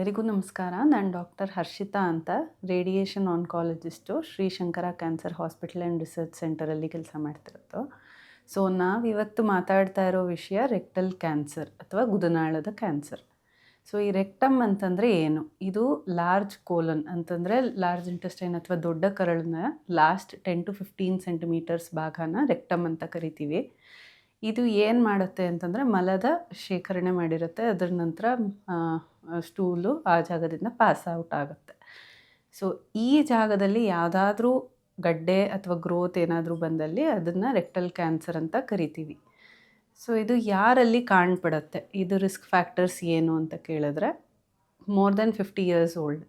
ಎಲ್ಲರಿಗೂ ನಮಸ್ಕಾರ. ನಾನು ಡಾಕ್ಟರ್ ಹರ್ಷಿತಾ ಅಂತ, radiation oncologist, Srishankara cancer hospital and research ಸೆಂಟರಲ್ಲಿ ಕೆಲಸ ಮಾಡ್ತಿರೋದು. ಸೊ ನಾವಿವತ್ತು ಮಾತಾಡ್ತಾ ಇರೋ ವಿಷಯ ರೆಕ್ಟಲ್ ಕ್ಯಾನ್ಸರ್ ಅಥವಾ ಗುದನಾಳದ ಕ್ಯಾನ್ಸರ್. ಸೊ ಈ ರೆಕ್ಟಮ್ ಅಂತಂದರೆ ಏನು? ಇದು ಲಾರ್ಜ್ ಕೋಲನ್ ಅಂತಂದರೆ ಲಾರ್ಜ್ ಇಂಟೆಸ್ಟೈನ್ ಅಥವಾ ದೊಡ್ಡ ಕರಳನ್ನ ಲಾಸ್ಟ್ 10 to 15 ಸೆಂಟಿಮೀಟರ್ಸ್ ಭಾಗನ ರೆಕ್ಟಮ್ ಅಂತ ಕರಿತೀವಿ. ಇದು ಏನು ಮಾಡುತ್ತೆ ಅಂತಂದರೆ ಮಲದ ಶೇಖರಣೆ ಮಾಡಿರುತ್ತೆ, ಅದರ ನಂತರ ಸ್ಟೂಲು ಆ ಜಾಗದಿಂದ ಪಾಸ್ ಔಟ್ ಆಗುತ್ತೆ. ಸೊ ಈ ಜಾಗದಲ್ಲಿ ಯಾವುದಾದ್ರೂ ಗಡ್ಡೆ ಅಥವಾ ಗ್ರೋತ್ ಏನಾದರೂ ಬಂದಲ್ಲಿ ಅದನ್ನು ರೆಕ್ಟಲ್ ಕ್ಯಾನ್ಸರ್ ಅಂತ ಕರಿತೀವಿ. ಸೊ ಇದು ಯಾರಲ್ಲಿ ಕಾಣ್ಪಡುತ್ತೆ, ಇದು ರಿಸ್ಕ್ ಫ್ಯಾಕ್ಟರ್ಸ್ ಏನು ಅಂತ ಕೇಳಿದ್ರೆ, ಮೋರ್ ದೆನ್ 50 years ಓಲ್ಡ್,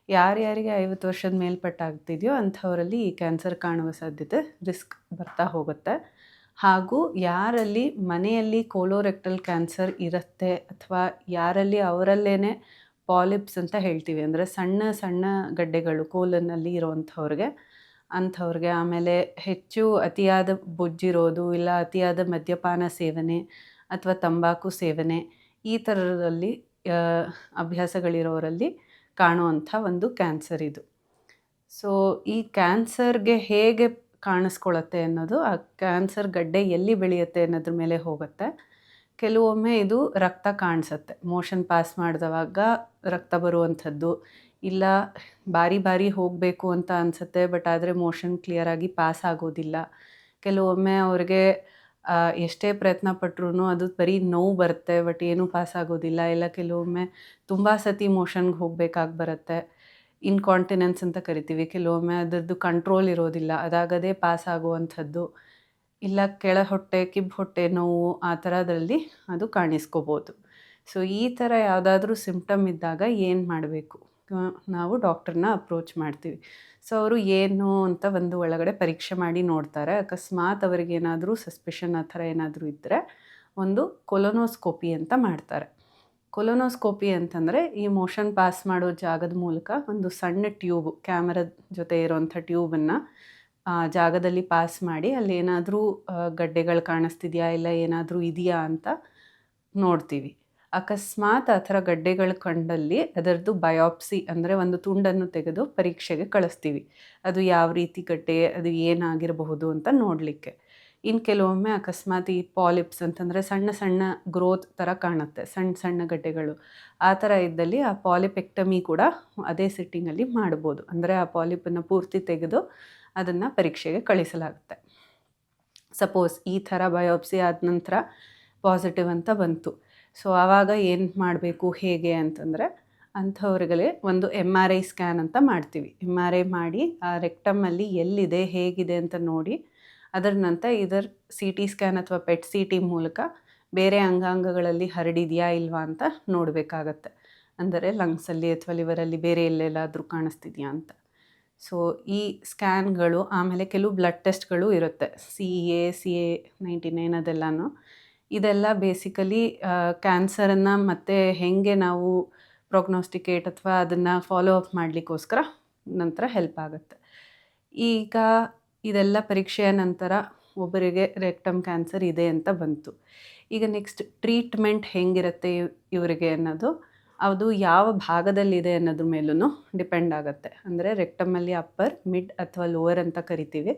ಯಾರ್ಯಾರಿಗೆ 50 ವರ್ಷದ ಮೇಲ್ಪಟ್ಟಾಗ್ತಿದೆಯೋ ಅಂಥವರಲ್ಲಿ ಈ ಕ್ಯಾನ್ಸರ್ ಕಾಣುವ ಸಾಧ್ಯತೆ ರಿಸ್ಕ್ ಬರ್ತಾ ಹೋಗುತ್ತೆ. ಹಾಗೂ ಯಾರಲ್ಲಿ ಮನೆಯಲ್ಲಿ ಕೋಲೋರೆಕ್ಟಲ್ ಕ್ಯಾನ್ಸರ್ ಇರುತ್ತೆ ಅಥವಾ ಯಾರಲ್ಲಿ ಅವರಲ್ಲೇ ಪಾಲಿಪ್ಸ್ ಅಂತ ಹೇಳ್ತೀವಿ, ಅಂದರೆ ಸಣ್ಣ ಸಣ್ಣ ಗಡ್ಡೆಗಳು ಕೋಲನ್ನಲ್ಲಿ ಅಂಥವ್ರಿಗೆ, ಆಮೇಲೆ ಹೆಚ್ಚು ಅತಿಯಾದ ಬೊಜ್ಜಿರೋದು ಇಲ್ಲ ಅತಿಯಾದ ಮದ್ಯಪಾನ ಸೇವನೆ ಅಥವಾ ತಂಬಾಕು ಸೇವನೆ ಈ ಥರದಲ್ಲಿ ಅಭ್ಯಾಸಗಳಿರೋರಲ್ಲಿ ಕಾಣುವಂಥ ಒಂದು ಕ್ಯಾನ್ಸರ್ ಇದು. ಸೊ ಈ ಕ್ಯಾನ್ಸರ್ಗೆ ಹೇಗೆ ಕಾಣಿಸ್ಕೊಳ್ಳುತ್ತೆ ಅನ್ನೋದು ಆ ಕ್ಯಾನ್ಸರ್ ಗಡ್ಡೆ ಎಲ್ಲಿ ಬೆಳೆಯುತ್ತೆ ಅನ್ನೋದ್ರ ಮೇಲೆ ಹೋಗುತ್ತೆ. ಕೆಲವೊಮ್ಮೆ ಇದು ರಕ್ತ ಕಾಣಿಸುತ್ತೆ, ಮೋಷನ್ ಪಾಸ್ ಮಾಡಿದವಾಗ ರಕ್ತ ಬರುವಂಥದ್ದು, ಇಲ್ಲ ಬಾರಿ ಹೋಗಬೇಕು ಅಂತ ಅನಿಸುತ್ತೆ ಬಟ್ ಆದರೆ ಮೋಷನ್ ಕ್ಲಿಯರಾಗಿ ಪಾಸ್ ಆಗೋದಿಲ್ಲ. ಕೆಲವೊಮ್ಮೆ ಅವ್ರಿಗೆ ಎಷ್ಟೇ ಪ್ರಯತ್ನ ಪಟ್ಟರು ಅದು ಬರೀ ನೋವು ಬರುತ್ತೆ ಬಟ್ ಏನೂ ಪಾಸ್ ಆಗೋದಿಲ್ಲ. ಇಲ್ಲ ಕೆಲವೊಮ್ಮೆ ತುಂಬ ಸತಿ ಮೋಷನ್ಗೆ ಹೋಗಬೇಕಾಗಿ ಬರುತ್ತೆ, ಇನ್ಕಾಂಟಿನೆನ್ಸ್ ಅಂತ ಕರಿತೀವಿ. ಕೆಲವೊಮ್ಮೆ ಅದರದ್ದು ಕಂಟ್ರೋಲ್ ಇರೋದಿಲ್ಲ, ಅದಾಗದೇ ಪಾಸ್ ಆಗುವಂಥದ್ದು. ಇಲ್ಲ ಕೆಳ ಹೊಟ್ಟೆ ಕಿಬ್ಬು ಹೊಟ್ಟೆ ನೋವು ಆ ಥರದಲ್ಲಿ ಅದು ಕಾಣಿಸ್ಕೋಬೋದು. ಸೊ ಈ ಥರ ಯಾವುದಾದ್ರೂ ಸಿಂಪ್ಟಮ್ ಇದ್ದಾಗ ಏನು ಮಾಡಬೇಕು, ನಾವು ಡಾಕ್ಟ್ರನ್ನ ಅಪ್ರೋಚ್ ಮಾಡ್ತೀವಿ. ಸೊ ಅವರು ಏನು ಅಂತ ಒಂದು ಒಳಗಡೆ ಪರೀಕ್ಷೆ ಮಾಡಿ ನೋಡ್ತಾರೆ. ಅಕಸ್ಮಾತ್ ಅವರಿಗೇನಾದರೂ ಸಸ್ಪಿಷನ್ ಆ ಥರ ಏನಾದರೂ ಇದ್ದರೆ ಒಂದು ಕೊಲೊನೋಸ್ಕೋಪಿ ಅಂತ ಮಾಡ್ತಾರೆ. ಕೊಲೊನೋಸ್ಕೋಪಿ ಅಂತಂದರೆ ಈ ಮೋಷನ್ ಪಾಸ್ ಮಾಡೋ ಜಾಗದ ಮೂಲಕ ಒಂದು ಸಣ್ಣ ಟ್ಯೂಬ್, ಕ್ಯಾಮರದ ಜೊತೆ ಇರೋವಂಥ ಟ್ಯೂಬನ್ನು ಜಾಗದಲ್ಲಿ ಪಾಸ್ ಮಾಡಿ ಅಲ್ಲಿ ಏನಾದರೂ ಗಡ್ಡೆಗಳು ಕಾಣಿಸ್ತಿದೆಯಾ ಇಲ್ಲ ಏನಾದರೂ ಇದೆಯಾ ಅಂತ ನೋಡ್ತೀವಿ. ಅಕಸ್ಮಾತ್ ಆ ಥರ ಗಡ್ಡೆಗಳು ಕಂಡಲ್ಲಿ ಅದರದ್ದು ಬಯಾಪ್ಸಿ ಅಂದರೆ ಒಂದು ತುಂಡನ್ನು ತೆಗೆದು ಪರೀಕ್ಷೆಗೆ ಕಳಿಸ್ತೀವಿ. ಅದು ಯಾವ ರೀತಿ ಗಡ್ಡೆ, ಅದು ಏನಾಗಿರಬಹುದು ಅಂತ ನೋಡಲಿಕ್ಕೆ. ಇನ್ನು ಕೆಲವೊಮ್ಮೆ ಅಕಸ್ಮಾತ್ ಈ ಪಾಲಿಪ್ಸ್ ಅಂತಂದರೆ ಸಣ್ಣ ಸಣ್ಣ ಗ್ರೋತ್ ಥರ ಕಾಣುತ್ತೆ, ಸಣ್ಣ ಸಣ್ಣ ಗಡ್ಡೆಗಳು. ಆ ಥರ ಇದ್ದಲ್ಲಿ ಆ ಪಾಲಿಪೆಕ್ಟಮಿ ಕೂಡ ಅದೇ ಸಿಟ್ಟಿಂಗಲ್ಲಿ ಮಾಡ್ಬೋದು. ಅಂದರೆ ಆ ಪಾಲಿಪನ್ನು ಪೂರ್ತಿ ತೆಗೆದು ಅದನ್ನು ಪರೀಕ್ಷೆಗೆ ಕಳಿಸಲಾಗುತ್ತೆ. ಸಪೋಸ್ ಈ ಥರ ಬಯೋಪ್ಸಿ ಆದ ನಂತರ ಪಾಸಿಟಿವ್ ಅಂತ ಬಂತು. ಸೊ ಆವಾಗ ಏನು ಮಾಡಬೇಕು ಹೇಗೆ ಅಂತಂದರೆ, ಅಂಥವ್ರಿಗೆ ಒಂದು MRI ಸ್ಕ್ಯಾನ್ ಅಂತ ಮಾಡ್ತೀವಿ. MRI ಮಾಡಿ ಆ ರೆಕ್ಟಮಲ್ಲಿ ಎಲ್ಲಿದೆ ಹೇಗಿದೆ ಅಂತ ನೋಡಿ, ಅದರ ನಂತರ ಇದರ CT ಸ್ಕ್ಯಾನ್ ಅಥವಾ PET CT ಮೂಲಕ ಬೇರೆ ಅಂಗಾಂಗಗಳಲ್ಲಿ ಹರಡಿದೆಯಾ ಇಲ್ವಾ ಅಂತ ನೋಡಬೇಕಾಗತ್ತೆ. ಅಂದರೆ ಲಂಗ್ಸಲ್ಲಿ ಅಥವಾ ಲಿವರಲ್ಲಿ ಬೇರೆ ಎಲ್ಲೆಲ್ಲಾದರೂ ಕಾಣಿಸ್ತಿದೆಯಾ ಅಂತ. ಸೊ ಈ ಸ್ಕ್ಯಾನ್ಗಳು, ಆಮೇಲೆ ಕೆಲವು ಬ್ಲಡ್ ಟೆಸ್ಟ್ಗಳು ಇರುತ್ತೆ, CA99 ಅದೆಲ್ಲನೂ. ಇದೆಲ್ಲ ಬೇಸಿಕಲಿ ಕ್ಯಾನ್ಸರನ್ನು ಮತ್ತೆ ಹೇಗೆ ನಾವು ಪ್ರೊಗ್ನೋಸ್ಟಿಕೇಟ್ ಅಥವಾ ಅದನ್ನು ಫಾಲೋ ಅಪ್ ಮಾಡಲಿಕ್ಕೋಸ್ಕರ ನಂತರ ಹೆಲ್ಪ್ ಆಗುತ್ತೆ. ಈಗ ಇದೆಲ್ಲ ಪರೀಕ್ಷೆಯ ನಂತರ ಒಬ್ಬರಿಗೆ ರೆಕ್ಟಮ್ ಕ್ಯಾನ್ಸರ್ ಇದೆ ಅಂತ ಬಂತು. ಈಗ ನೆಕ್ಸ್ಟ್ ಟ್ರೀಟ್ಮೆಂಟ್ ಹೆಂಗಿರುತ್ತೆ ಇವರಿಗೆ ಅನ್ನೋದು, ಅದು ಯಾವ ಭಾಗದಲ್ಲಿದೆ ಅನ್ನೋದ್ರ ಮೇಲೂ ಡಿಪೆಂಡ್ ಆಗುತ್ತೆ. ಅಂದರೆ ರೆಕ್ಟಮಲ್ಲಿ ಅಪ್ಪರ್, ಮಿಡ್ ಅಥವಾ ಲೋವರ್ ಅಂತ ಕರಿತೀವಿ.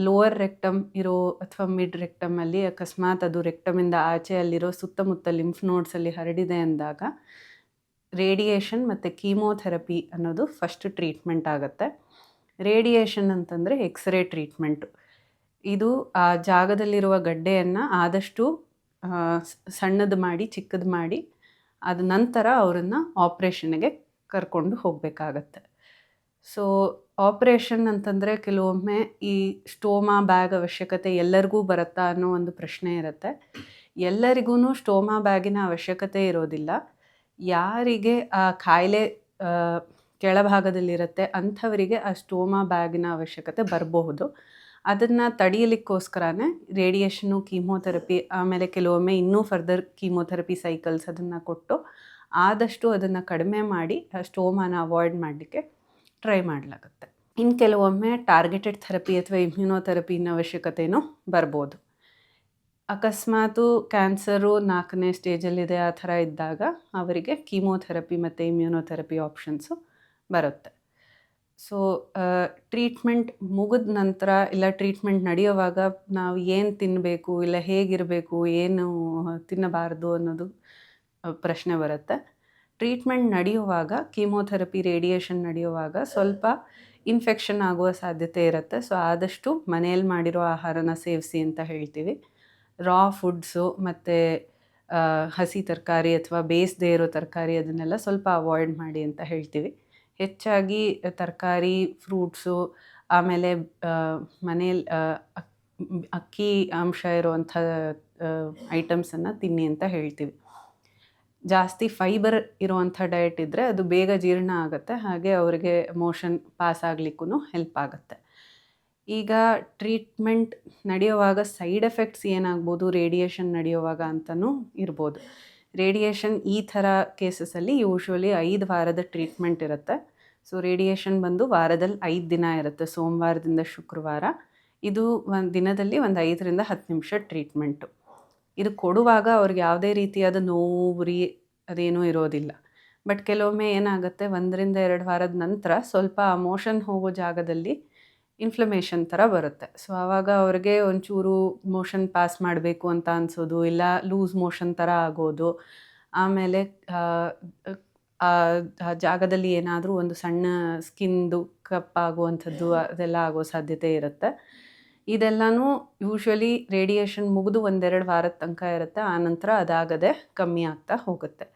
ಲೋವರ್ ರೆಕ್ಟಮ್ ಇರೋ ಅಥವಾ ಮಿಡ್ ರೆಕ್ಟಮಲ್ಲಿ ಅಕಸ್ಮಾತ್ ಅದು ರೆಕ್ಟಮಿಂದ ಆಚೆ ಅಲ್ಲಿರೋ ಸುತ್ತಮುತ್ತ ಲಿಂಫ್ ನೋಡ್ಸಲ್ಲಿ ಹರಡಿದೆ ಅಂದಾಗ ರೇಡಿಯೇಷನ್ ಮತ್ತು ಕೀಮೋಥೆರಪಿ ಅನ್ನೋದು ಫಸ್ಟ್ ಟ್ರೀಟ್ಮೆಂಟ್ ಆಗುತ್ತೆ. ರೇಡಿಯೇಷನ್ ಅಂತಂದರೆ ಎಕ್ಸ್ರೇ ಟ್ರೀಟ್ಮೆಂಟು. ಇದು ಆ ಜಾಗದಲ್ಲಿರುವ ಗಡ್ಡೆಯನ್ನು ಆದಷ್ಟು ಸಣ್ಣದು ಮಾಡಿ ಚಿಕ್ಕದು ಮಾಡಿ ಅದ ನಂತರ ಅವರನ್ನು ಆಪ್ರೇಷನ್ಗೆ ಕರ್ಕೊಂಡು ಹೋಗಬೇಕಾಗತ್ತೆ. ಸೊ ಆಪ್ರೇಷನ್ ಅಂತಂದರೆ ಕೆಲವೊಮ್ಮೆ ಈ ಸ್ಟೋಮಾ ಬ್ಯಾಗ್ ಅವಶ್ಯಕತೆ ಎಲ್ಲರಿಗೂ ಬರುತ್ತಾ ಅನ್ನೋ ಒಂದು ಪ್ರಶ್ನೆ ಇರುತ್ತೆ. ಎಲ್ಲರಿಗೂ ಸ್ಟೋಮಾ ಬ್ಯಾಗಿನ ಅವಶ್ಯಕತೆ ಇರೋದಿಲ್ಲ. ಯಾರಿಗೆ ಆ ಕಾಯಿಲೆ ಕೆಳಭಾಗದಲ್ಲಿರುತ್ತೆ ಅಂಥವರಿಗೆ ಆ ಸ್ಟೋಮಾ ಬ್ಯಾಗಿನ ಅವಶ್ಯಕತೆ ಬರಬಹುದು. ಅದನ್ನು ತಡೆಯಲಿಕ್ಕೋಸ್ಕರನೇ ರೇಡಿಯೇಷನು, ಕೀಮೋಥೆರಪಿ, ಆಮೇಲೆ ಕೆಲವೊಮ್ಮೆ ಇನ್ನೂ ಫರ್ದರ್ ಕೀಮೋಥೆರಪಿ ಸೈಕಲ್ಸ್ ಅದನ್ನು ಕೊಟ್ಟು ಆದಷ್ಟು ಅದನ್ನು ಕಡಿಮೆ ಮಾಡಿ ಆ ಸ್ಟೋಮಾನ ಅವಾಯ್ಡ್ ಮಾಡಲಿಕ್ಕೆ ಟ್ರೈ ಮಾಡಲಾಗುತ್ತೆ. ಇನ್ನು ಕೆಲವೊಮ್ಮೆ ಟಾರ್ಗೆಟೆಡ್ ಥೆರಪಿ ಅಥವಾ ಇಮ್ಯುನೋಥೆರಪಿನ ಅವಶ್ಯಕತೆಯೂ ಬರ್ಬೋದು. ಅಕಸ್ಮಾತು ಕ್ಯಾನ್ಸರು 4ನೇ ಸ್ಟೇಜಲ್ಲಿದೆ ಆ ಥರ ಇದ್ದಾಗ ಅವರಿಗೆ ಕೀಮೋಥೆರಪಿ ಮತ್ತು ಇಮ್ಯುನೋಥೆರಪಿ ಆಪ್ಷನ್ಸು ಬರುತ್ತೆ. ಸೊ ಟ್ರೀಟ್ಮೆಂಟ್ ಮುಗಿದ ನಂತರ ಇಲ್ಲ ಟ್ರೀಟ್ಮೆಂಟ್ ನಡೆಯುವಾಗ ನಾವು ಏನು ತಿನ್ನಬೇಕು ಇಲ್ಲ ಹೇಗಿರಬೇಕು ಏನು ತಿನ್ನಬಾರ್ದು ಅನ್ನೋದು ಪ್ರಶ್ನೆ ಬರುತ್ತೆ. ಟ್ರೀಟ್ಮೆಂಟ್ ನಡೆಯುವಾಗ ಕೀಮೋಥೆರಪಿ ರೇಡಿಯೇಷನ್ ನಡೆಯುವಾಗ ಸ್ವಲ್ಪ ಇನ್ಫೆಕ್ಷನ್ ಆಗುವ ಸಾಧ್ಯತೆ ಇರುತ್ತೆ. ಸೊ ಆದಷ್ಟು ಮನೆಯಲ್ಲಿ ಮಾಡಿರೋ ಆಹಾರನ ಸೇವಿಸಿ ಅಂತ ಹೇಳ್ತೀವಿ. ರಾ ಫುಡ್ಸು ಮತ್ತು ಹಸಿ ತರಕಾರಿ ಅಥವಾ ಬೇಯಿಸದೇ ಇರೋ ತರಕಾರಿ ಅದನ್ನೆಲ್ಲ ಸ್ವಲ್ಪ ಅವಾಯ್ಡ್ ಮಾಡಿ ಅಂತ ಹೇಳ್ತೀವಿ. ಹೆಚ್ಚಾಗಿ ತರಕಾರಿ, ಫ್ರೂಟ್ಸು, ಆಮೇಲೆ ಮನೇಲಿ ಅಕ್ಕಿ ಅಂಶ ಇರುವಂಥ ಐಟಮ್ಸನ್ನು ತಿನ್ನಿ ಅಂತ ಹೇಳ್ತೀವಿ. ಜಾಸ್ತಿ ಫೈಬರ್ ಇರುವಂಥ ಡಯಟ್ ಇದ್ದರೆ ಅದು ಬೇಗ ಜೀರ್ಣ ಆಗುತ್ತೆ, ಹಾಗೆ ಅವರಿಗೆ ಮೋಷನ್ ಪಾಸ್ ಆಗಲಿಕ್ಕೂ ಹೆಲ್ಪ್ ಆಗುತ್ತೆ. ಈಗ ಟ್ರೀಟ್ಮೆಂಟ್ ನಡೆಯುವಾಗ ಸೈಡ್ ಎಫೆಕ್ಟ್ಸ್ ಏನಾಗ್ಬೋದು ರೇಡಿಯೇಷನ್ ನಡೆಯುವಾಗ ಅಂತಲೂ ಇರ್ಬೋದು. ರೇಡಿಯೇಷನ್ ಈ ಥರ ಕೇಸಸಲ್ಲಿ ಯೂಶ್ವಲಿ 5 ವಾರದ ಟ್ರೀಟ್ಮೆಂಟ್ ಇರುತ್ತೆ. ಸೊ ರೇಡಿಯೇಷನ್ ಬಂದು ವಾರದಲ್ಲಿ 5 ದಿನ ಇರುತ್ತೆ, ಸೋಮವಾರದಿಂದ ಶುಕ್ರವಾರ. ಇದು ಒಂದು ದಿನದಲ್ಲಿ ಒಂದು 5ರಿಂದ 10 ನಿಮಿಷ ಟ್ರೀಟ್ಮೆಂಟು. ಇದು ಕೊಡುವಾಗ ಅವ್ರಿಗೆ ಯಾವುದೇ ರೀತಿಯಾದ ನೋವು, ಉರಿ ಅದೇನೂ ಇರೋದಿಲ್ಲ. ಬಟ್ ಕೆಲವೊಮ್ಮೆ ಏನಾಗುತ್ತೆ, 1ರಿಂದ 2 ವಾರದ ನಂತರ ಸ್ವಲ್ಪ ಮೋಷನ್ ಹೋಗೋ ಜಾಗದಲ್ಲಿ ಇನ್ಫ್ಲಮೇಷನ್ ಥರ ಬರುತ್ತೆ. ಸೊ ಆವಾಗ ಅವ್ರಿಗೆ ಒಂಚೂರು ಮೋಷನ್ ಪಾಸ್ ಮಾಡಬೇಕು ಅಂತ ಅನಿಸೋದು, ಇಲ್ಲ ಲೂಸ್ ಮೋಷನ್ ಥರ ಆಗೋದು, ಆಮೇಲೆ ಆ ಜಾಗದಲ್ಲಿ ಏನಾದರೂ ಒಂದು ಸಣ್ಣ ಸ್ಕಿನ್ದು ಕಪ್ಪಾಗುವಂಥದ್ದು ಅದೆಲ್ಲ ಆಗೋ ಸಾಧ್ಯತೆ ಇರುತ್ತೆ. ಇದೆಲ್ಲನೂ ಯೂಶ್ವಲಿ ರೇಡಿಯೇಷನ್ ಮುಗಿದು 1-2 ವಾರದ ತನಕ ಇರುತ್ತೆ. ಆನಂತರ ಅದಾಗದೆ ಕಮ್ಮಿ ಆಗ್ತಾ ಹೋಗುತ್ತೆ.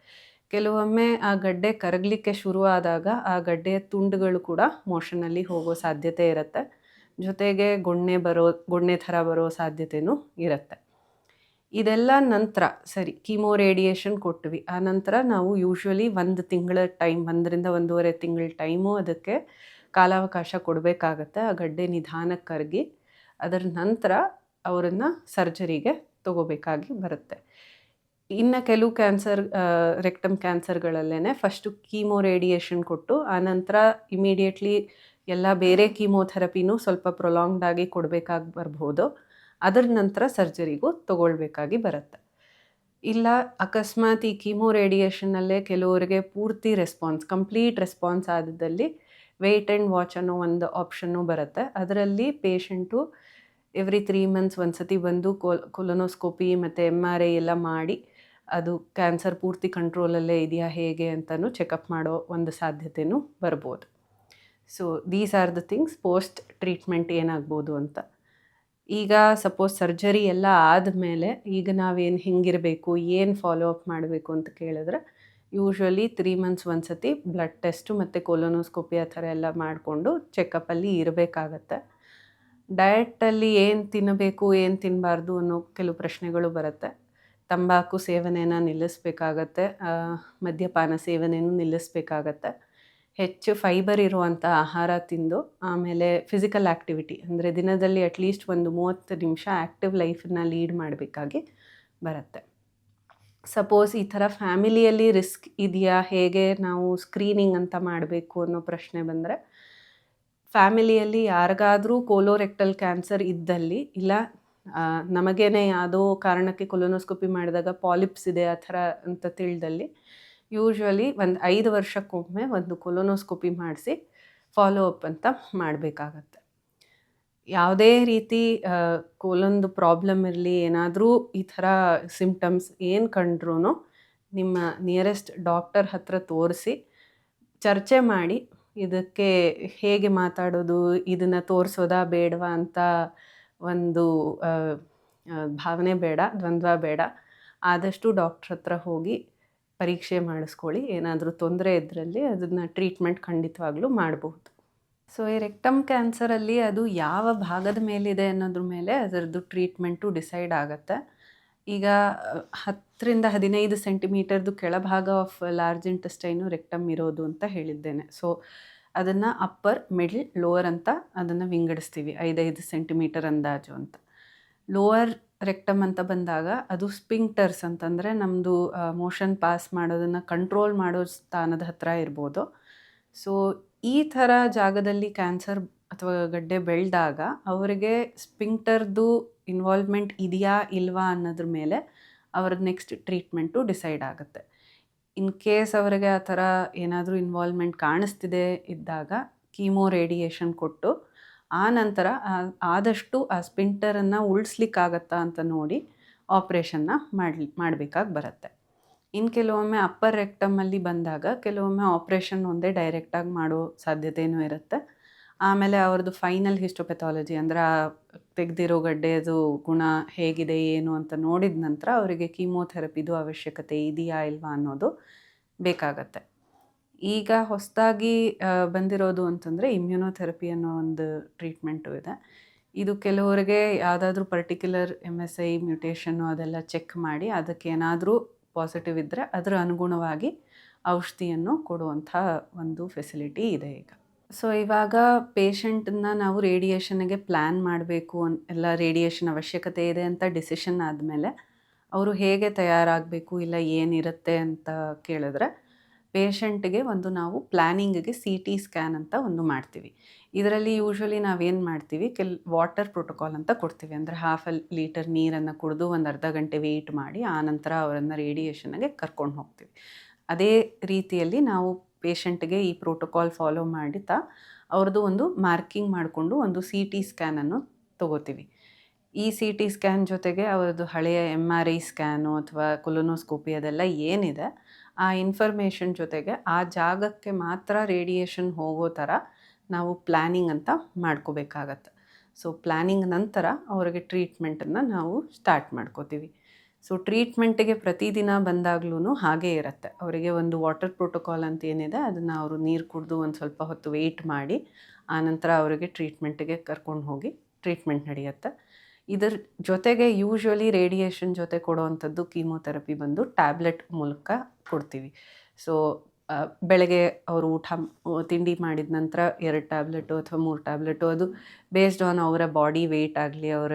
ಕೆಲವೊಮ್ಮೆ ಆ ಗಡ್ಡೆ ಕರಗಲಿಕ್ಕೆ ಶುರುವಾದಾಗ ಆ ಗಡ್ಡೆಯ ತುಂಡುಗಳು ಕೂಡ ಮೋಷನಲ್ಲಿ ಹೋಗೋ ಸಾಧ್ಯತೆ ಇರುತ್ತೆ. ಜೊತೆಗೆ ಗೊಣ್ಣೆ ಥರ ಬರೋ ಸಾಧ್ಯತೆಯೂ ಇರುತ್ತೆ. ಇದೆಲ್ಲ ನಂತರ ಸರಿ ಕೀಮೋ ರೇಡಿಯೇಷನ್ ಕೊಟ್ವಿ. ಆ ನಂತರ ನಾವು ಯೂಶ್ವಲಿ 1 ತಿಂಗಳ ಟೈಮ್, 1ರಿಂದ 1.5 ತಿಂಗಳ ಟೈಮು ಅದಕ್ಕೆ ಕಾಲಾವಕಾಶ ಕೊಡಬೇಕಾಗತ್ತೆ. ಆ ಗಡ್ಡೆ ನಿಧಾನಕ್ಕೆ ಕರಗಿ ಅದರ ನಂತರ ಅವರನ್ನು ಸರ್ಜರಿಗೆ ತಗೋಬೇಕಾಗಿ ಬರುತ್ತೆ. ಇನ್ನು ಕೆಲವು ಕ್ಯಾನ್ಸರ್, ರೆಕ್ಟಮ್ ಕ್ಯಾನ್ಸರ್ಗಳಲ್ಲೇ ಫಸ್ಟು ಕೀಮೋ ರೇಡಿಯೇಷನ್ ಕೊಟ್ಟು ಆನಂತರ ಇಮಿಡಿಯೇಟ್ಲಿ ಎಲ್ಲ ಬೇರೆ ಕೀಮೋಥೆರಪಿನೂ ಸ್ವಲ್ಪ ಪ್ರೊಲಾಂಗ್ಡ್ ಆಗಿ ಕೊಡಬೇಕಾಗಿ ಬರ್ಬೋದು. ಅದರ ನಂತರ ಸರ್ಜರಿಗೂ ತಗೊಳ್ಬೇಕಾಗಿ ಬರುತ್ತೆ. ಇಲ್ಲ ಅಕಸ್ಮಾತ್ ಈ ಕೀಮೋ ರೇಡಿಯೇಷನ್ನಲ್ಲೇ ಕೆಲವರಿಗೆ ಪೂರ್ತಿ ರೆಸ್ಪಾನ್ಸ್, ಕಂಪ್ಲೀಟ್ ರೆಸ್ಪಾನ್ಸ್ ಆದಲ್ಲಿ ವೆಯ್ಟ್ ಆ್ಯಂಡ್ ವಾಚ್ ಅನ್ನೋ ಒಂದು ಆಪ್ಷನ್ನು ಬರುತ್ತೆ. ಅದರಲ್ಲಿ ಪೇಷಂಟು ಎವ್ರಿ 3 ಮಂತ್ಸ್ ಒಂದ್ಸತಿ ಬಂದು ಕೊಲೊನೋಸ್ಕೋಪಿ ಮತ್ತು MRI ಎಲ್ಲ ಮಾಡಿ ಅದು ಕ್ಯಾನ್ಸರ್ ಪೂರ್ತಿ ಕಂಟ್ರೋಲಲ್ಲೇ ಇದೆಯಾ ಹೇಗೆ ಅಂತಲೂ ಚೆಕಪ್ ಮಾಡೋ ಒಂದು ಸಾಧ್ಯತೆಯೂ ಬರ್ಬೋದು. So these are the things post treatment ಏನಾಗ್ಬೋದು ಅಂತ. ಈಗ ಸಪೋಸ್ ಸರ್ಜರಿ ಎಲ್ಲ ಆದಮೇಲೆ ಈಗ ನಾವೇನು ಹಿಂಗಿರಬೇಕು, ಏನು ಫಾಲೋ ಅಪ್ ಮಾಡಬೇಕು ಅಂತ ಕೇಳಿದ್ರೆ ಯೂಶ್ವಲಿ 3 ಮಂತ್ಸ್ ಒಂದ್ಸತಿ ಬ್ಲಡ್ ಟೆಸ್ಟು ಮತ್ತು ಕೊಲೊನೋಸ್ಕೋಪಿ ಆ ಥರ ಎಲ್ಲ ಮಾಡಿಕೊಂಡು ಚೆಕಪ್ಪಲ್ಲಿ ಇರಬೇಕಾಗತ್ತೆ. ಡಯಟಲ್ಲಿ ಏನು ತಿನ್ನಬೇಕು ಏನು ತಿನ್ನಬಾರ್ದು ಅನ್ನೋ ಕೆಲವು ಪ್ರಶ್ನೆಗಳು ಬರುತ್ತೆ. ತಂಬಾಕು ಸೇವನೆನ ನಿಲ್ಲಿಸಬೇಕಾಗತ್ತೆ, ಮದ್ಯಪಾನ ಸೇವನೆಯೂ ನಿಲ್ಲಿಸಬೇಕಾಗತ್ತೆ. ಹೆಚ್ಚು ಫೈಬರ್ ಇರುವಂಥ ಆಹಾರ ತಿಂದು, ಆಮೇಲೆ ಫಿಸಿಕಲ್ ಆ್ಯಕ್ಟಿವಿಟಿ ಅಂದರೆ ದಿನದಲ್ಲಿ ಅಟ್ಲೀಸ್ಟ್ ಒಂದು 30 ನಿಮಿಷ ಆ್ಯಕ್ಟಿವ್ ಲೈಫನ್ನ ಲೀಡ್ ಮಾಡಬೇಕಾಗಿ ಬರುತ್ತೆ. ಸಪೋಸ್ ಈ ಥರ ಫ್ಯಾಮಿಲಿಯಲ್ಲಿ ರಿಸ್ಕ್ ಇದೆಯಾ, ಹೇಗೆ ನಾವು ಸ್ಕ್ರೀನಿಂಗ್ ಅಂತ ಮಾಡಬೇಕು ಅನ್ನೋ ಪ್ರಶ್ನೆ ಬಂದರೆ, ಫ್ಯಾಮಿಲಿಯಲ್ಲಿ ಯಾರಿಗಾದರೂ ಕೋಲೋರೆಕ್ಟಲ್ ಕ್ಯಾನ್ಸರ್ ಇದ್ದಲ್ಲಿ, ಇಲ್ಲ ನಮಗೇನೆ ಯಾವುದೋ ಕಾರಣಕ್ಕೆ ಕೊಲೊನೋಸ್ಕೋಪಿ ಮಾಡಿದಾಗ ಪಾಲಿಪ್ಸ್ ಇದೆ ಆ ಥರ ಅಂತ ತಿಳಿದಲ್ಲಿ ಯೂಶ್ವಲಿ ಒಂದು 5 ವರ್ಷಕ್ಕೊಮ್ಮೆ ಒಂದು ಕೊಲೊನೋಸ್ಕೋಪಿ ಮಾಡಿಸಿ ಫಾಲೋ ಅಪ್ ಅಂತ ಮಾಡಬೇಕಾಗತ್ತೆ. ಯಾವುದೇ ರೀತಿ ಕೋಲೊಂದು ಪ್ರಾಬ್ಲಮ್ ಇರಲಿ, ಏನಾದರೂ ಈ ಥರ ಸಿಂಪ್ಟಮ್ಸ್ ಏನು ಕಂಡ್ರೂ ನಿಮ್ಮ ನಿಯರೆಸ್ಟ್ ಡಾಕ್ಟರ್ ಹತ್ರ ತೋರಿಸಿ ಚರ್ಚೆ ಮಾಡಿ ಇದಕ್ಕೆ ಹೇಗೆ ಮಾತಾಡೋದು, ಇದನ್ನು ತೋರಿಸೋದಾ ಬೇಡವಾ ಅಂತ ಒಂದು ಭಾವನೆ ಬೇಡ, ದ್ವಂದ್ವ ಬೇಡ. ಆದಷ್ಟು ಡಾಕ್ಟ್ರ್ ಹತ್ರ ಹೋಗಿ ಪರೀಕ್ಷೆ ಮಾಡಿಸ್ಕೊಳ್ಳಿ. ಏನಾದರೂ ತೊಂದರೆ ಇದರಲ್ಲಿ ಅದನ್ನು ಟ್ರೀಟ್ಮೆಂಟ್ ಖಂಡಿತವಾಗ್ಲೂ ಮಾಡಬಹುದು. ಸೊ ಈ ರೆಕ್ಟಮ್ ಕ್ಯಾನ್ಸರಲ್ಲಿ ಅದು ಯಾವ ಭಾಗದ ಮೇಲಿದೆ ಅನ್ನೋದ್ರ ಮೇಲೆ ಅದರದ್ದು ಟ್ರೀಟ್ಮೆಂಟು ಡಿಸೈಡ್ ಆಗುತ್ತೆ. ಈಗ 10ರಿಂದ 15 ಸೆಂಟಿಮೀಟರ್ದು ಕೆಳಭಾಗ ಆಫ್ ಲಾರ್ಜ್ ಇಂಟೆಸ್ಟೈನು ರೆಕ್ಟಮ್ ಇರೋದು ಅಂತ ಹೇಳಿದ್ದೇನೆ. ಸೊ ಅದನ್ನು ಅಪ್ಪರ್, ಮಿಡ್ಲ್, ಲೋವರ್ ಅಂತ ಅದನ್ನು ವಿಂಗಡಿಸ್ತೀವಿ 5-5 ಸೆಂಟಿಮೀಟರ್ ಅಂದಾಜು ಅಂತ. ಲೋವರ್ ರೆಕ್ಟಮ್ ಅಂತ ಬಂದಾಗ ಅದು ಸ್ಪಿಂಕ್ಟರ್ಸ್ ಅಂತಂದರೆ ನಮ್ಮದು ಮೋಷನ್ ಪಾಸ್ ಮಾಡೋದನ್ನು ಕಂಟ್ರೋಲ್ ಮಾಡೋ ಸ್ಥಾನದ ಹತ್ರ ಇರ್ಬೋದು. ಸೊ ಈ ಥರ ಜಾಗದಲ್ಲಿ ಕ್ಯಾನ್ಸರ್ ಅಥವಾ ಗಡ್ಡೆ ಬೆಳೆದಾಗ ಅವರಿಗೆ ಸ್ಪಿಂಕ್ಟರ್ದು ಇನ್ವಾಲ್ವ್ಮೆಂಟ್ ಇದೆಯಾ ಇಲ್ವಾ ಅನ್ನೋದ್ರ ಮೇಲೆ ಅವ್ರದ್ದು ನೆಕ್ಸ್ಟ್ ಟ್ರೀಟ್ಮೆಂಟು ಡಿಸೈಡ್ ಆಗುತ್ತೆ. ಇನ್ ಕೇಸ್ ಅವರಿಗೆ ಆ ಥರ ಏನಾದರೂ ಇನ್ವಾಲ್ವ್ಮೆಂಟ್ ಕಾಣಿಸ್ತಿದೆ ಇದ್ದಾಗ ಕೀಮೋ ರೇಡಿಯೇಷನ್ ಕೊಟ್ಟು ಆ ನಂತರ ಆದಷ್ಟು ಆ ಸ್ಪಿಂಕ್ಟರನ್ನು ಉಳಿಸ್ಲಿಕ್ಕಾಗತ್ತಾ ಅಂತ ನೋಡಿ ಆಪ್ರೇಷನ್ನ ಮಾಡಬೇಕಾಗಿ ಬರುತ್ತೆ. ಇನ್ನು ಕೆಲವೊಮ್ಮೆ ಅಪ್ಪರ್ ರೆಕ್ಟಮಲ್ಲಿ ಬಂದಾಗ ಕೆಲವೊಮ್ಮೆ ಆಪ್ರೇಷನ್ ಒಂದೇ ಡೈರೆಕ್ಟಾಗಿ ಮಾಡೋ ಸಾಧ್ಯತೆಯೂ ಇರುತ್ತೆ. ಆಮೇಲೆ ಅವ್ರದ್ದು ಫೈನಲ್ ಹಿಸ್ಟೋಪೆಥಾಲಜಿ ಅಂದರೆ ಆ ತೆಗೆದಿರೋ ಗಡ್ಡೆಯದು ಗುಣ ಹೇಗಿದೆ ಏನು ಅಂತ ನೋಡಿದ ನಂತರ ಅವರಿಗೆ ಕೀಮೋಥೆರಪಿದು ಅವಶ್ಯಕತೆ ಇದೆಯಾ ಇಲ್ವಾ ಅನ್ನೋದು ಬೇಕಾಗತ್ತೆ. ಈಗ ಹೊಸದಾಗಿ ಬಂದಿರೋದು ಅಂತಂದರೆ ಇಮ್ಯುನೋಥೆರಪಿ ಅನ್ನೋ ಒಂದು ಟ್ರೀಟ್ಮೆಂಟು ಇದೆ. ಇದು ಕೆಲವರಿಗೆ ಯಾವುದಾದ್ರೂ ಪರ್ಟಿಕ್ಯುಲರ್ MSI ಮ್ಯೂಟೇಷನ್ನು ಅದೆಲ್ಲ ಚೆಕ್ ಮಾಡಿ ಅದಕ್ಕೆ ಏನಾದರೂ ಪಾಸಿಟಿವ್ ಇದ್ದರೆ ಅದರ ಅನುಗುಣವಾಗಿ ಔಷಧಿಯನ್ನು ಕೊಡುವಂಥ ಒಂದು ಫೆಸಿಲಿಟಿ ಇದೆ ಈಗ. ಸೊ ಇವಾಗ ಪೇಷಂಟನ್ನ ನಾವು ರೇಡಿಯೇಷನ್ಗೆ ಪ್ಲ್ಯಾನ್ ಮಾಡಬೇಕು ಎಲ್ಲ ರೇಡಿಯೇಷನ್ ಅವಶ್ಯಕತೆ ಇದೆ ಅಂತ ಡಿಸಿಷನ್ ಆದಮೇಲೆ ಅವರು ಹೇಗೆ ತಯಾರಾಗಬೇಕು ಇಲ್ಲ ಏನಿರುತ್ತೆ ಅಂತ ಕೇಳಿದ್ರೆ ಪೇಷಂಟ್ಗೆ ಒಂದು ನಾವು ಪ್ಲ್ಯಾನಿಂಗಿಗೆ CT ಸ್ಕ್ಯಾನ್ ಅಂತ ಒಂದು ಮಾಡ್ತೀವಿ. ಇದರಲ್ಲಿ ಯೂಶ್ವಲಿ ನಾವೇನು ಮಾಡ್ತೀವಿ ವಾಟರ್ ಪ್ರೋಟೋಕಾಲ್ ಅಂತ ಕೊಡ್ತೀವಿ. ಅಂದರೆ 1/2 ಲೀಟರ್ ನೀರನ್ನು ಕುಡಿದು ಒಂದು ಅರ್ಧ ಗಂಟೆ ವೆಯ್ಟ್ ಮಾಡಿ ಆನಂತರ ಅವರನ್ನು ರೇಡಿಯೇಷನ್ಗೆ ಕರ್ಕೊಂಡು ಹೋಗ್ತೀವಿ. ಅದೇ ರೀತಿಯಲ್ಲಿ ನಾವು ಪೇಷಂಟ್ಗೆ ಈ ಪ್ರೋಟೋಕಾಲ್ ಫಾಲೋ ಮಾಡುತ್ತಾ ಅವ್ರದ್ದು ಒಂದು ಮಾರ್ಕಿಂಗ್ ಮಾಡಿಕೊಂಡು ಒಂದು CT ಸ್ಕ್ಯಾನನ್ನು ತೊಗೋತೀವಿ. ಈ CT ಸ್ಕ್ಯಾನ್ ಜೊತೆಗೆ ಅವರದ್ದು ಹಳೆಯ MRI ಸ್ಕ್ಯಾನು ಅಥವಾ ಕೊಲೊನೋಸ್ಕೋಪಿ ಅದೆಲ್ಲ ಏನಿದೆ ಆ ಇನ್ಫಾರ್ಮೇಷನ್ ಜೊತೆಗೆ ಆ ಜಾಗಕ್ಕೆ ಮಾತ್ರ ರೇಡಿಯೇಷನ್ ಹೋಗೋ ಥರ ನಾವು ಪ್ಲ್ಯಾನಿಂಗ್ ಅಂತ ಮಾಡ್ಕೋಬೇಕಾಗತ್ತೆ. ಸೊ ಪ್ಲ್ಯಾನಿಂಗ್ ನಂತರ ಅವರಿಗೆ ಟ್ರೀಟ್ಮೆಂಟನ್ನು ನಾವು ಸ್ಟಾರ್ಟ್ ಮಾಡ್ಕೋತೀವಿ. ಸೊ ಟ್ರೀಟ್ಮೆಂಟಿಗೆ ಪ್ರತಿದಿನ ಬಂದಾಗ್ಲೂ ಹಾಗೇ ಇರುತ್ತೆ. ಅವರಿಗೆ ಒಂದು ವಾಟರ್ ಪ್ರೋಟೋಕಾಲ್ ಅಂತ ಏನಿದೆ ಅದನ್ನು ಅವರು ನೀರು ಕುಡಿದು ಒಂದು ಸ್ವಲ್ಪ ಹೊತ್ತು ವೆಯ್ಟ್ ಮಾಡಿ ಆನಂತರ ಅವರಿಗೆ ಟ್ರೀಟ್ಮೆಂಟಿಗೆ ಕರ್ಕೊಂಡು ಹೋಗಿ ಟ್ರೀಟ್ಮೆಂಟ್ ನಡೆಯುತ್ತೆ. ಇದರ ಜೊತೆಗೆ ಯೂಶ್ವಲಿ ರೇಡಿಯೇಷನ್ ಜೊತೆ ಕೊಡುವಂಥದ್ದು ಕೀಮೋಥೆರಪಿ ಬಂದು ಟ್ಯಾಬ್ಲೆಟ್ ಮೂಲಕ ಕೊಡ್ತೀವಿ. ಸೊ ಬೆಳಗ್ಗೆ ಅವರು ತಿಂಡಿ ಮಾಡಿದ ನಂತರ 2 ಟ್ಯಾಬ್ಲೆಟು ಅಥವಾ 3 ಟ್ಯಾಬ್ಲೆಟು ಅದು ಬೇಸ್ಡ್ ಆನ್ ಅವರ ಬಾಡಿ ವೆಯ್ಟ್ ಆಗಲಿ ಅವರ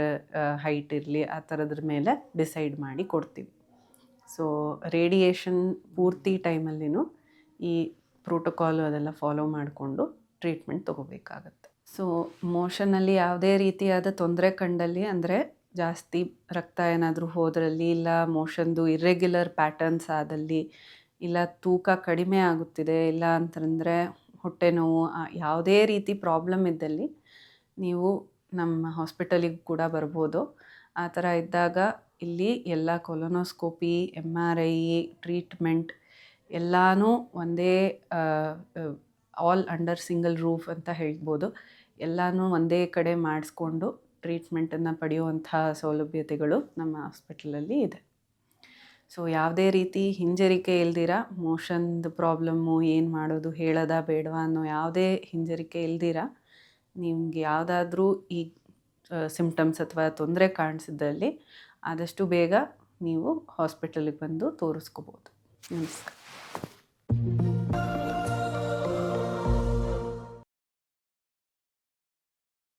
ಹೈಟ್ ಇರಲಿ ಆ ಥರದ್ರ ಮೇಲೆ ಡಿಸೈಡ್ ಮಾಡಿ ಕೊಡ್ತೀವಿ. ಸೊ ರೇಡಿಯೇಷನ್ ಪೂರ್ತಿ ಟೈಮಲ್ಲಿನೂ ಈ ಪ್ರೋಟೋಕಾಲು ಅದೆಲ್ಲ ಫಾಲೋ ಮಾಡಿಕೊಂಡು ಟ್ರೀಟ್ಮೆಂಟ್ ತೊಗೋಬೇಕಾಗತ್ತೆ. ಸೊ ಮೋಷನಲ್ಲಿ ಯಾವುದೇ ರೀತಿಯಾದ ತೊಂದರೆ ಕಂಡಲ್ಲಿ ಅಂದರೆ ಜಾಸ್ತಿ ರಕ್ತ ಏನಾದರೂ ಹೋದ್ರಲ್ಲಿ ಇಲ್ಲ ಮೋಷನ್ದು ಇರ್ರೆಗ್ಯುಲರ್ ಪ್ಯಾಟರ್ನ್ಸ್ ಆದಲ್ಲಿ ಇಲ್ಲ ತೂಕ ಕಡಿಮೆ ಆಗುತ್ತಿದೆ ಇಲ್ಲ ಅಂತಂದರೆ ಹೊಟ್ಟೆ ನೋವು ಯಾವುದೇ ರೀತಿ ಪ್ರಾಬ್ಲಮ್ ಇದ್ದಲ್ಲಿ ನೀವು ನಮ್ಮ ಹಾಸ್ಪಿಟಲಿಗೆ ಕೂಡ ಬರ್ಬೋದು. ಆ ಥರ ಇದ್ದಾಗ ಇಲ್ಲಿ ಎಲ್ಲ ಕೊಲೊನೋಸ್ಕೋಪಿ MRI ಟ್ರೀಟ್ಮೆಂಟ್ ಎಲ್ಲನೂ ಒಂದೇ ಆಲ್ ಅಂಡರ್ ಸಿಂಗಲ್ ರೂಫ್ ಅಂತ ಹೇಳ್ಬೋದು. ಎಲ್ಲನೂ ಒಂದೇ ಕಡೆ ಮಾಡಿಸ್ಕೊಂಡು ಟ್ರೀಟ್ಮೆಂಟನ್ನು ಪಡೆಯುವಂಥ ಸೌಲಭ್ಯತೆಗಳು ನಮ್ಮ ಹಾಸ್ಪಿಟಲಲ್ಲಿ ಇದೆ. ಸೊ ಯಾವುದೇ ರೀತಿ ಹಿಂಜರಿಕೆ ಇಲ್ದಿರ ಮೋಷನ್ದು ಪ್ರಾಬ್ಲಮ್ಮು ಏನು ಮಾಡೋದು ಹೇಳೋದಾ ಬೇಡವಾ ಅನ್ನೋ ಯಾವುದೇ ಹಿಂಜರಿಕೆ ಇಲ್ದಿರ ನಿಮ್ಗೆ ಯಾವುದಾದ್ರೂ ಈ ಸಿಂಪ್ಟಮ್ಸ್ ಅಥವಾ ತೊಂದರೆ ಕಾಣಿಸಿದ್ದಲ್ಲಿ ಆದಷ್ಟು ಬೇಗ ನೀವು ಹಾಸ್ಪಿಟಲಿಗೆ ಬಂದು ತೋರಿಸ್ಕೋಬೋದು. ನಮಸ್ಕಾರ.